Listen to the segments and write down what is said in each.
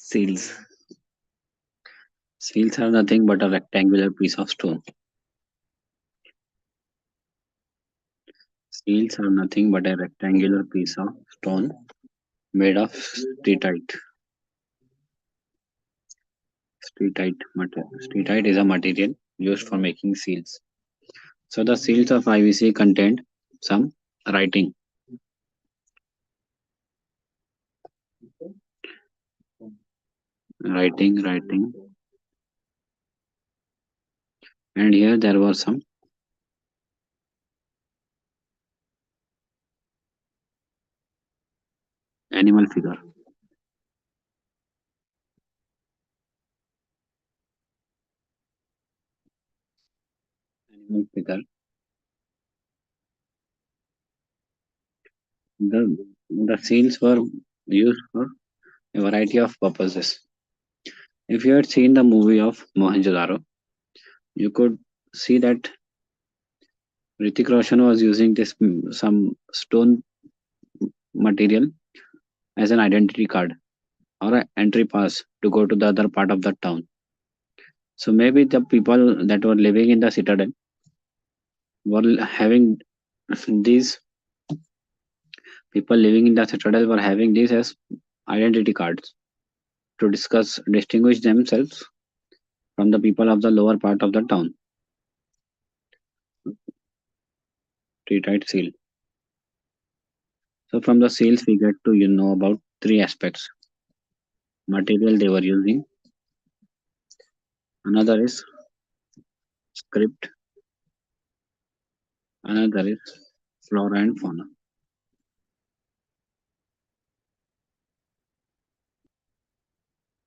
Seals. Seals are nothing but a rectangular piece of stone. Seals are nothing but a rectangular piece of stone made of steatite. Steatite is a material used for making seals. So the seals of IVC contained some writing, writing, and here there was some animal figure. Animal figure. The seals were used for a variety of purposes. If you had seen the movie of Mohenjo-daro, you could see that Hrithik Roshan was using this some stone material as an identity card or an entry pass to go to the other part of the town. So maybe the people that were living in the citadel were having these people living in the citadel were having these as identity cards to distinguish themselves from the people of the lower part of the town. Treatite seal. So from the seals we get to know about three aspects. Material they were using. Another is script. Another is flora and fauna.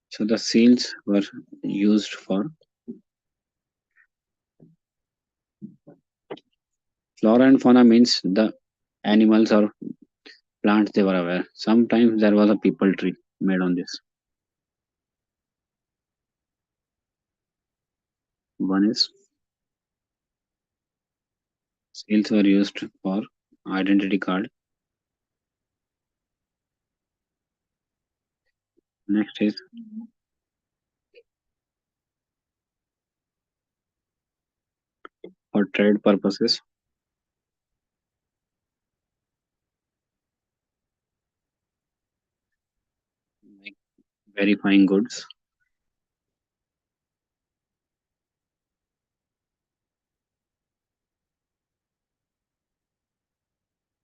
So the seals were used for flora and fauna means the animals or plants they were aware. Sometimes there was a people tree made on this. One is seals were used for identity card. Next is for trade purposes, like verifying goods.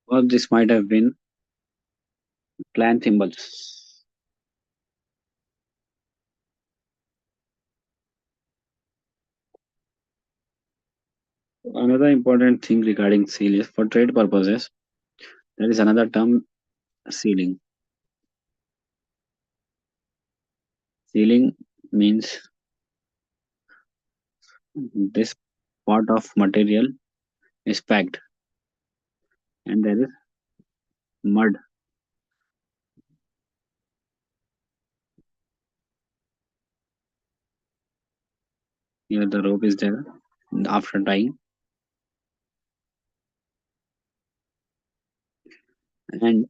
Or this might have been clan symbols. Another important thing regarding seal is for trade purposes. There is another term, sealing. Sealing means this part of material is packed and there is mud. Here the rope is there after tying, and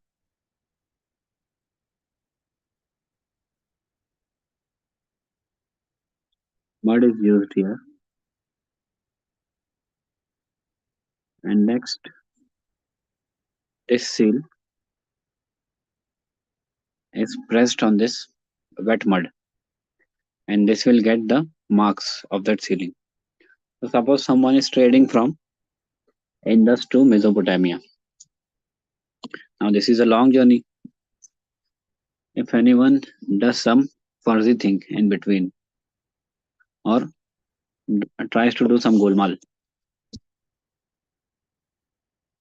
mud is used here. And next, this seal is pressed on this wet mud, and this will get the marks of that sealing. So suppose someone is trading from Indus to Mesopotamia. Now this is a long journey. If anyone does some fuzzy thing in between or tries to do some golmal,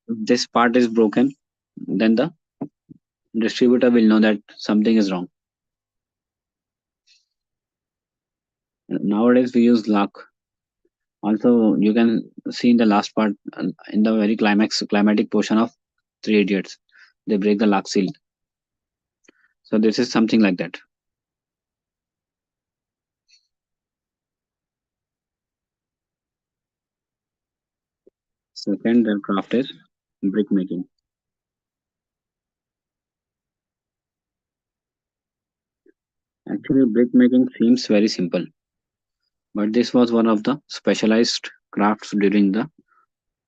if this part is broken, then the distributor will know that something is wrong. Nowadays we use lock. Also, you can see in the last part, in the very climatic portion of Three Idiots, they break the lock seal. So this is something like that. Second, their craft is brick making. Actually, brick making seems very simple, but this was one of the specialized crafts during the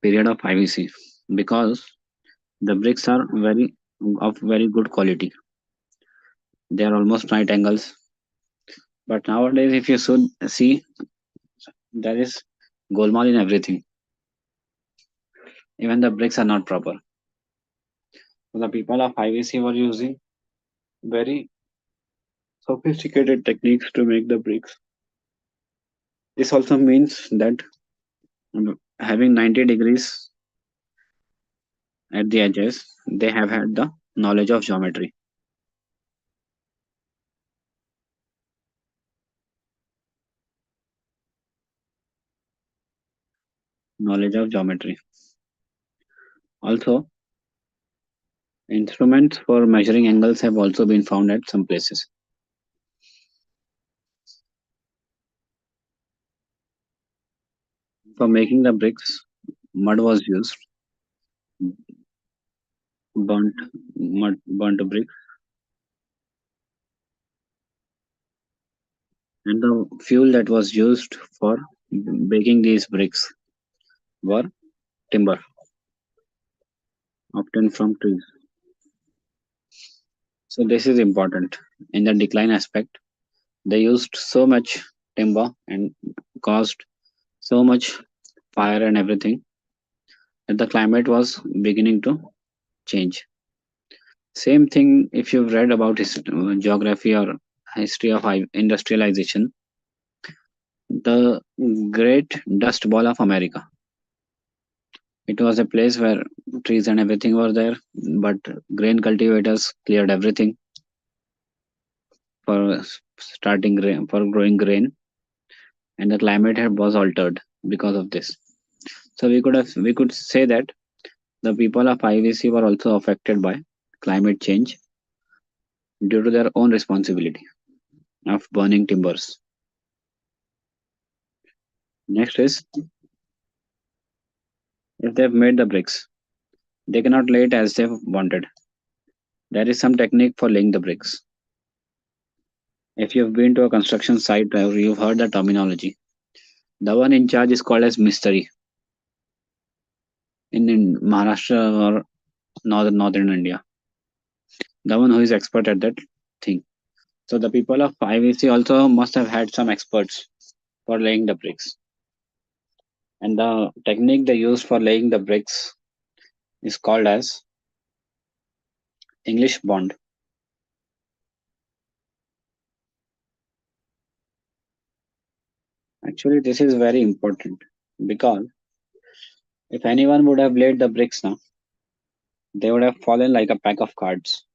period of IVC because the bricks are very of very good quality. They are almost right angles. But nowadays, if you should see, there is golmaal in everything. Even the bricks are not proper. So the people of IVC were using very sophisticated techniques to make the bricks. This also means that having 90 degrees at the edges, they have had the knowledge of geometry. Knowledge of geometry. Also, instruments for measuring angles have also been found at some places. For making the bricks, mud was used, burnt burnt bricks, and the fuel that was used for baking these bricks were timber, obtained from trees. So this is important. In the decline aspect, they used so much timber and caused so much fire and everything that the climate was beginning to change. Same thing if you've read about geography or history of industrialization, the Great Dust Bowl of America. It was a place where trees and everything were there, but grain cultivators cleared everything for starting grain, for growing grain, and the climate was altered because of this. So we could say that the people of IVC were also affected by climate change due to their own responsibility of burning timbers. Next is if they've made the bricks, they cannot lay it as they wanted. There is some technique for laying the bricks. If you've been to a construction site or you've heard the terminology, the one in charge is called as Mistari in Maharashtra or northern India. The one who is expert at that thing. So the people of IVC also must have had some experts for laying the bricks. And the technique they use for laying the bricks is called as English bond. Actually, this is very important because if anyone would have laid the bricks now, they would have fallen like a pack of cards,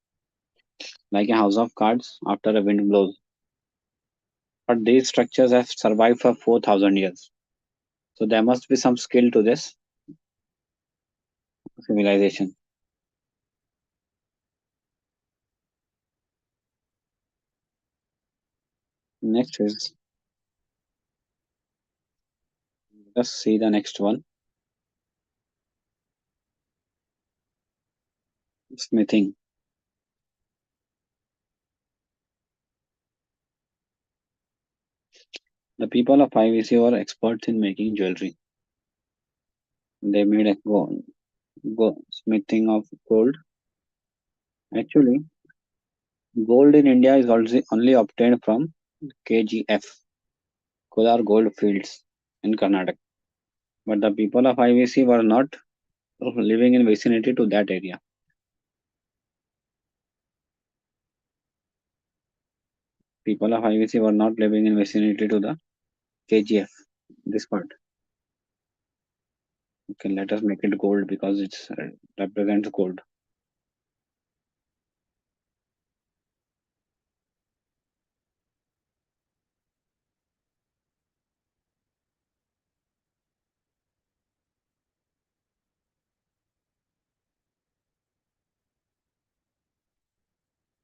like a house of cards after a wind blows. But these structures have survived for 4,000 years. So there must be some skill to this civilization. Next is, let's see the next one, smithing. The people of IVC were experts in making jewelry. They made a smithing of gold. Actually, gold in India is also only obtained from KGF, Kolar Gold Fields in Karnataka. But the people of IVC were not living in vicinity to that area. People of IVC were not living in vicinity to the KGF. This part. Okay, let us make it gold because it's represents gold.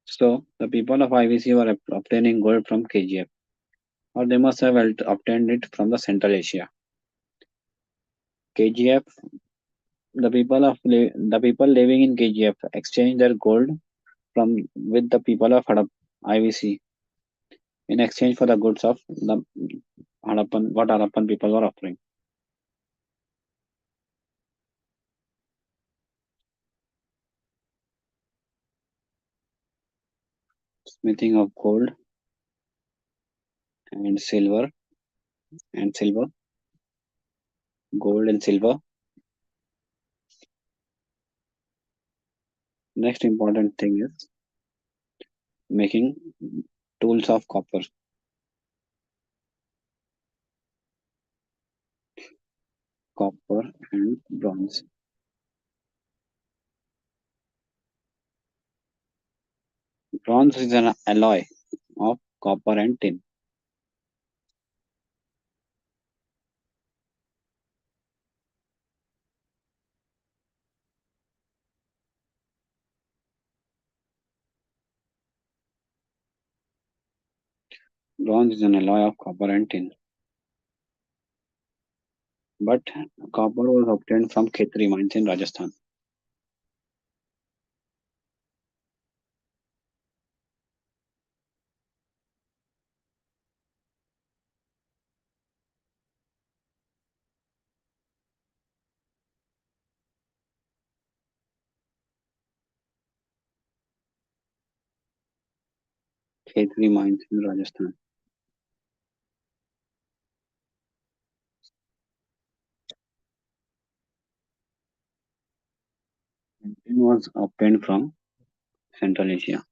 So the people of IVC were obtaining gold from KGF, or they must have obtained it from the Central Asia. KGF, the people living in KGF exchanged their gold from with the people of IVC in exchange for the goods of the what Harappan people were offering. Smithing of and silver silver, gold and silver. Next important thing is making tools of copper and bronze. Bronze is an alloy of copper and tin. Bronze is an alloy of copper and tin. But copper was obtained from Khetri mines in Rajasthan. Khetri mines in Rajasthan. And tin was obtained from Central Asia.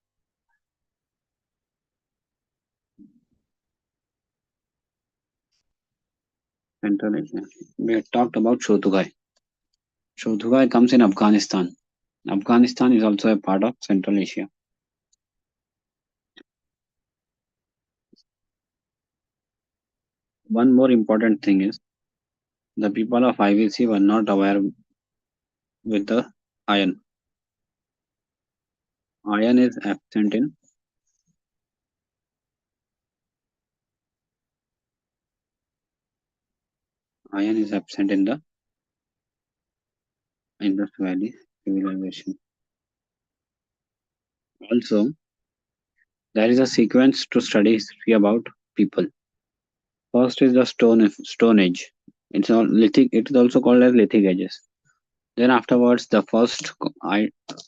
Central Asia. We had talked about Shotugai. Shotugai comes in Afghanistan. Afghanistan is also a part of Central Asia. One more important thing is the people of IVC were not aware with the iron. Iron is absent in iron is absent in the Indus Valley civilization. Also, there is a sequence to study history about people. First is the Stone Age. It's all lithic. It is also called as lithic ages. Then afterwards, the first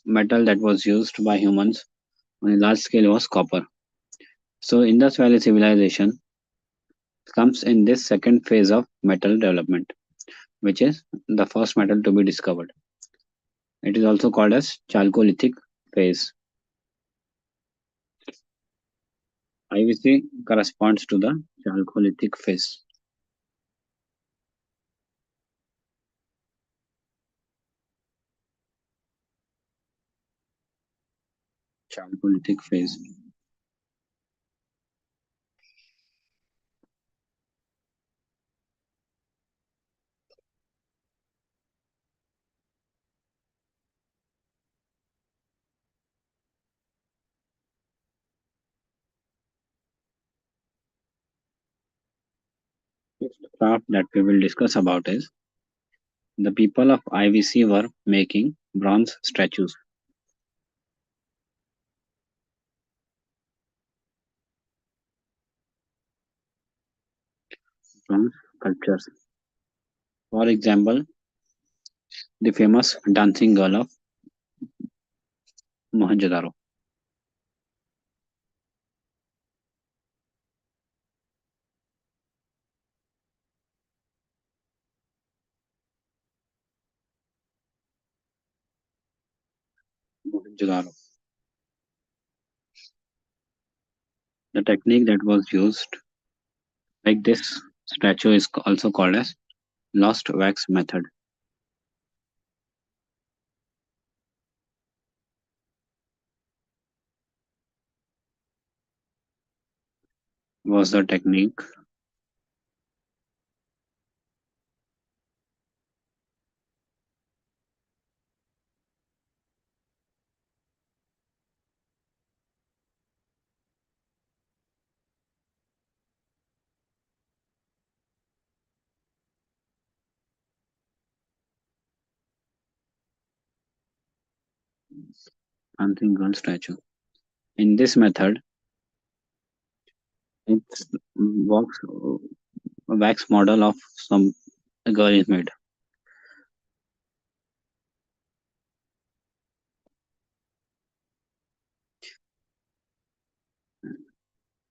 metal that was used by humans on a large scale was copper. So Indus Valley civilization comes in this second phase of metal development, which is the first metal to be discovered. It is also called as Chalcolithic phase. IVC corresponds to the Chalcolithic phase. Chalcolithic phase. Next craft that we will discuss about is the people of IVC were making bronze statues, bronze sculptures. For example, the famous dancing girl of Mohenjo-daro. Mohenjo-daro. The technique that was used, like this statue, is also called as lost wax method. Was the technique dancing girl statue? In this method, It's wax model of some girl is made.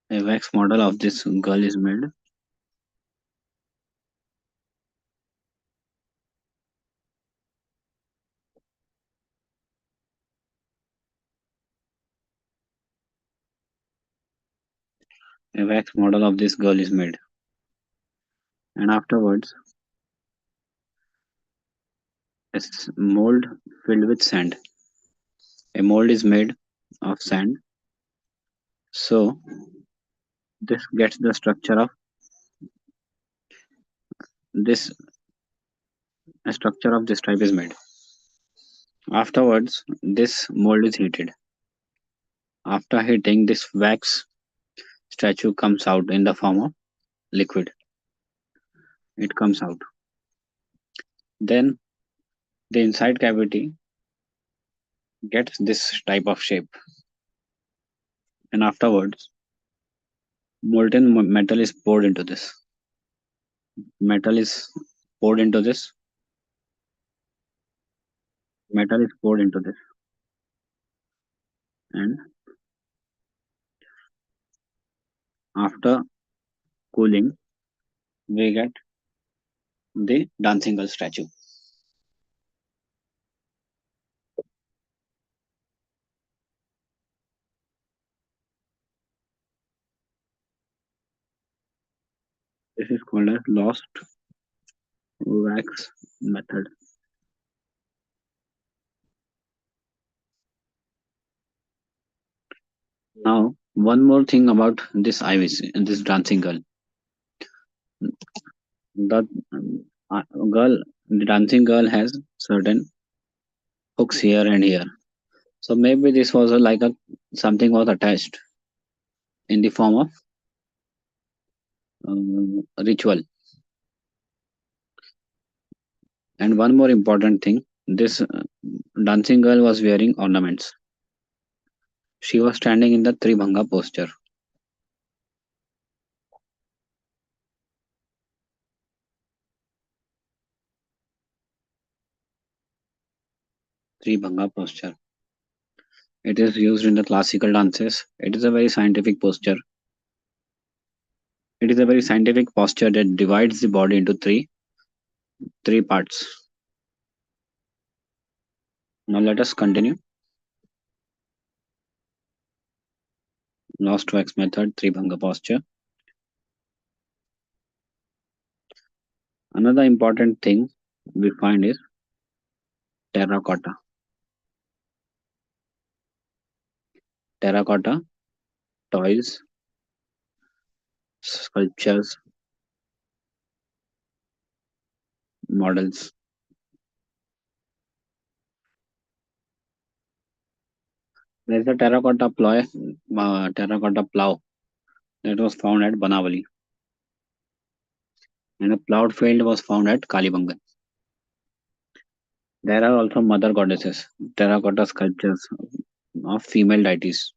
A wax model of this girl is made. A wax model of this girl is made. And afterwards, a mold filled with sand. A mold is made of sand. So this gets the structure of this a structure of this type is made. Afterwards, this mold is heated. After heating, this wax statue comes out in the form of liquid. It comes out. Then the inside cavity gets this type of shape. And afterwards, molten metal is poured into this. Metal is poured into this. Metal is poured into this. And after cooling, we get the dancing girl statue. This is called as lost wax method. Now, one more thing about this IVC, this dancing girl. The girl, the dancing girl has certain hooks here and here. So maybe this was like a something was attached in the form of ritual. And one more important thing, this dancing girl was wearing ornaments. She was standing in the Tribhanga posture. Tribhanga posture. It is used in the classical dances. It is a very scientific posture. It is a very scientific posture that divides the body into three parts. Now let us continue. Lost wax method, Tribhanga posture. Another important thing we find is terracotta. Terracotta toys, sculptures, models. There is a terracotta plow that was found at Banavali, and a plowed field was found at Kalibangan. There are also mother goddesses, terracotta sculptures of female deities.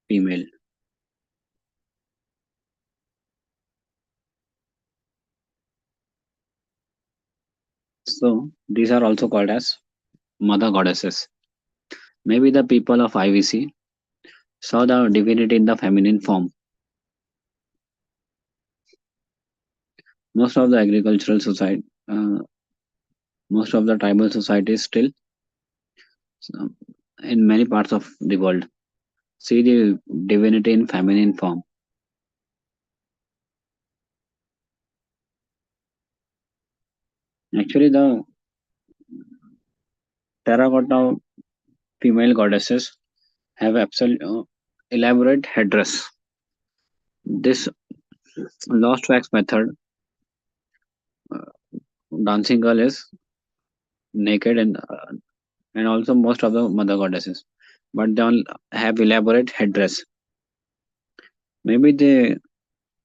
Female. So these are also called as mother goddesses. Maybe the people of IVC saw the divinity in the feminine form. Most of the agricultural society, most of the tribal societies still, um, in many parts of the world, see the divinity in feminine form. Actually, the terracotta female goddesses have absolute elaborate headdress. This lost wax method, dancing girl is naked and also most of the mother goddesses, but they all have elaborate headdress. Maybe they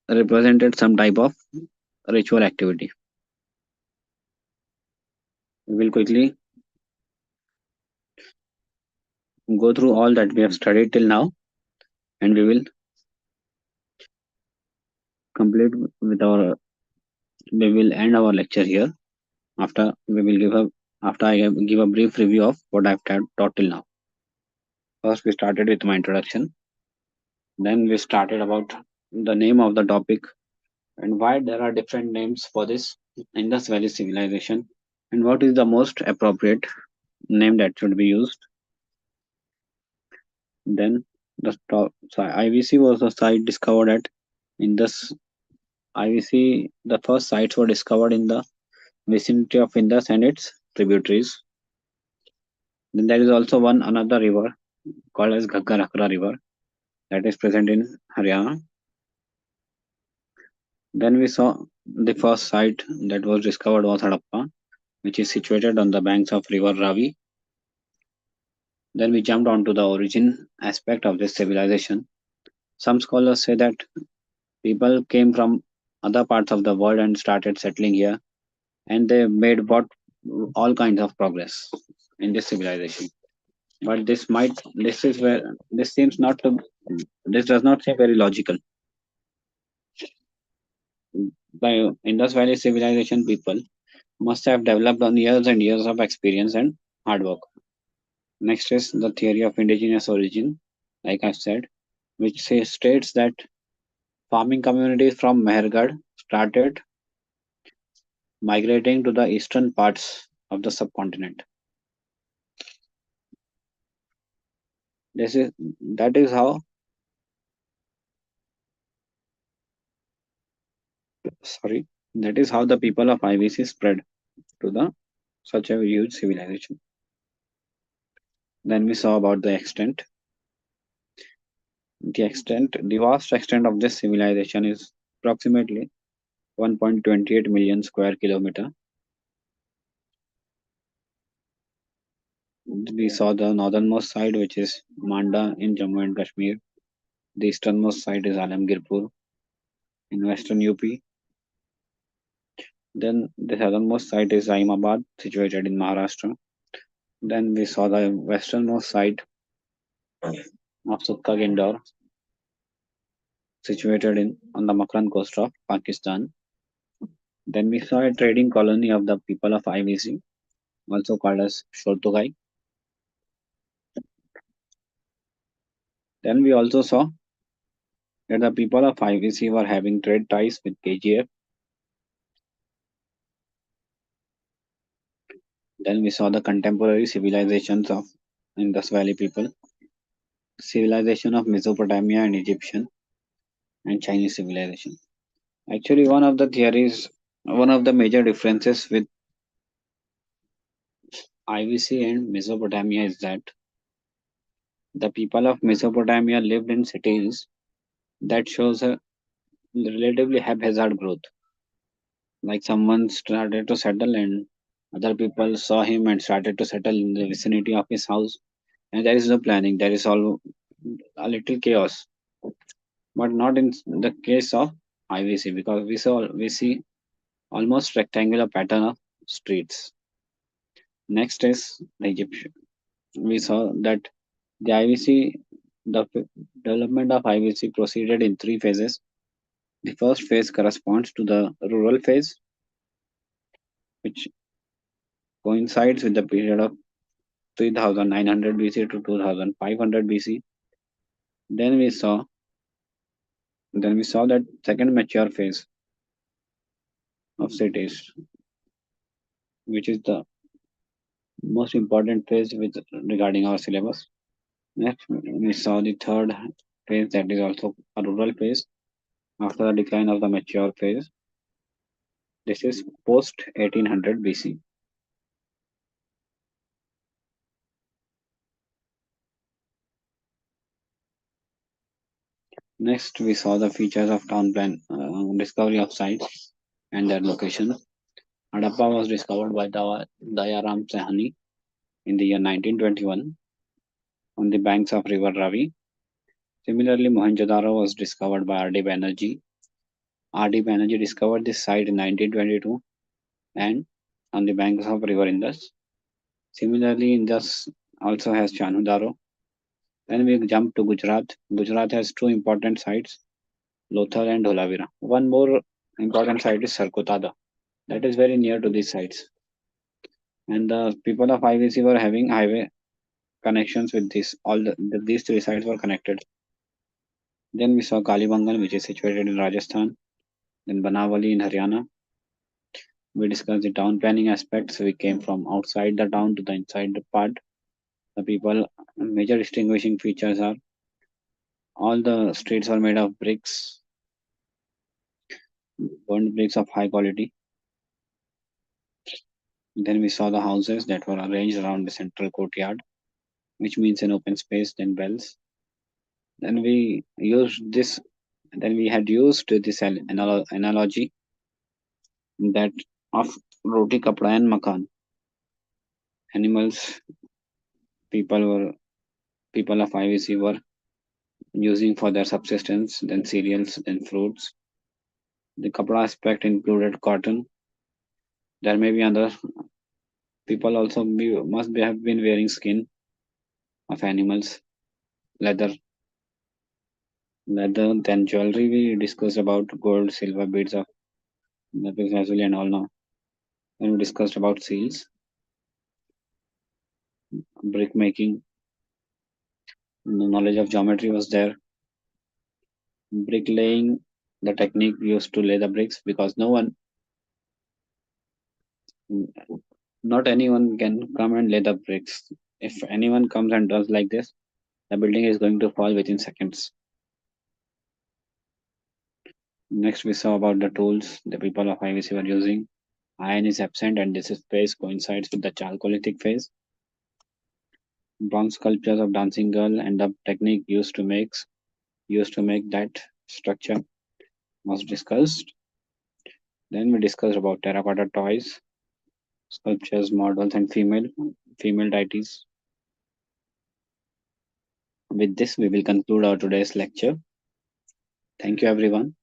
represented some type of ritual activity. We will quickly go through all that we have studied till now, and we will complete with our, we will end our lecture here. After we will give a, after I give a brief review of what I've taught till now. First, we started with my introduction. Then we started about the name of the topic and why there are different names for this Indus Valley civilization, and what is the most appropriate name that should be used. Then so IVC was a site discovered at Indus. IVC, the first sites were discovered in the vicinity of Indus and its tributaries. Then there is also one another river called as Ghaggar Hakra River that is present in Haryana. Then we saw the first site that was discovered was Harappa, which is situated on the banks of river Ravi. Then we jumped onto the origin aspect of this civilization. Some scholars say that people came from other parts of the world and started settling here, and they made what all kinds of progress in this civilization. But this is where this seems not to, this does not seem very logical. The Indus Valley civilization people must have developed on years and years of experience and hard work. Next is the theory of indigenous origin, like I've said, which states that farming communities from Mehergarh started migrating to the eastern parts of the subcontinent. This is that is how sorry that is how the people of IVC spread to the such a huge civilization. Then we saw about the vast extent of this civilization is approximately 1.28 million square kilometer. We saw the northernmost side, which is Manda in Jammu and Kashmir. The easternmost side is Alamgirpur in western UP. Then the southernmost site is Ahmedabad, situated in Maharashtra. Then we saw the westernmost site of Sukka Gindor, situated in on the Makran coast of Pakistan. Then we saw a trading colony of the people of IVC, also called as Shortugai. Then we also saw that the people of IVC were having trade ties with KGF. Then we saw the contemporary civilizations of Indus Valley people, civilization of Mesopotamia and Egyptian and Chinese civilization. Actually, one of the major differences with IVC and Mesopotamia is that the people of Mesopotamia lived in cities that shows a relatively haphazard growth. Like someone started to settle and other people saw him and started to settle in the vicinity of his house. And there is no planning. There is all a little chaos. But not in the case of IVC because we see almost rectangular pattern of streets. Next is the Egyptian. We saw that the IVC, development of IVC proceeded in three phases. The first phase corresponds to the rural phase, which coincides with the period of 3900 BC to 2500 BC. Then we saw that second mature phase of cities, which is the most important phase with regarding our syllabus. Next, we saw the third phase that is also a rural phase after the decline of the mature phase. This is post 1800 BC. Next, we saw the features of town plan, discovery of sites and their location. Harappa was discovered by Dayaram Sahani in the year 1921 on the banks of river Ravi. Similarly, Mohenjo-daro was discovered by R.D. Banerjee. R.D. Banerjee discovered this site in 1922 and on the banks of river Indus. Similarly, Indus also has Chanhu-daro. Then we jump to Gujarat. Gujarat has two important sites. Lothal and Dholavira. One more important site is Sarkotada. That is very near to these sites. And the people of IVC were having highway connections with this. These three sites were connected. Then we saw Kalibangan, which is situated in Rajasthan. Then Banawali in Haryana. We discussed the town planning aspects. We came from outside the town to the inside the part. The people major distinguishing features are all the streets are made of bricks, burnt bricks of high quality. Then we saw the houses that were arranged around the central courtyard, which means an open space, then bells. Then we used this, then we had used this analogy that of roti, kapda, and makan. Animals, people were people of IVC were using for their subsistence, then cereals, then fruits. The kapda aspect included cotton. There may be other people also have been wearing skin of animals, leather, then jewelry. We discussed about gold, silver beads of lapis lazuli and all now. Then we discussed about seals, brick making. The knowledge of geometry was there. Bricklaying, the technique used to lay the bricks because not anyone can come and lay the bricks. If anyone comes and does like this, the building is going to fall within seconds. Next, we saw about the tools the people of IVC were using. Iron is absent, and this phase coincides with the Chalcolithic phase. Bronze sculptures of dancing girl and the technique used to make that structure was discussed. Then we discussed about terracotta toys, sculptures, models, and female deities. With this, we will conclude our today's lecture. Thank you, everyone.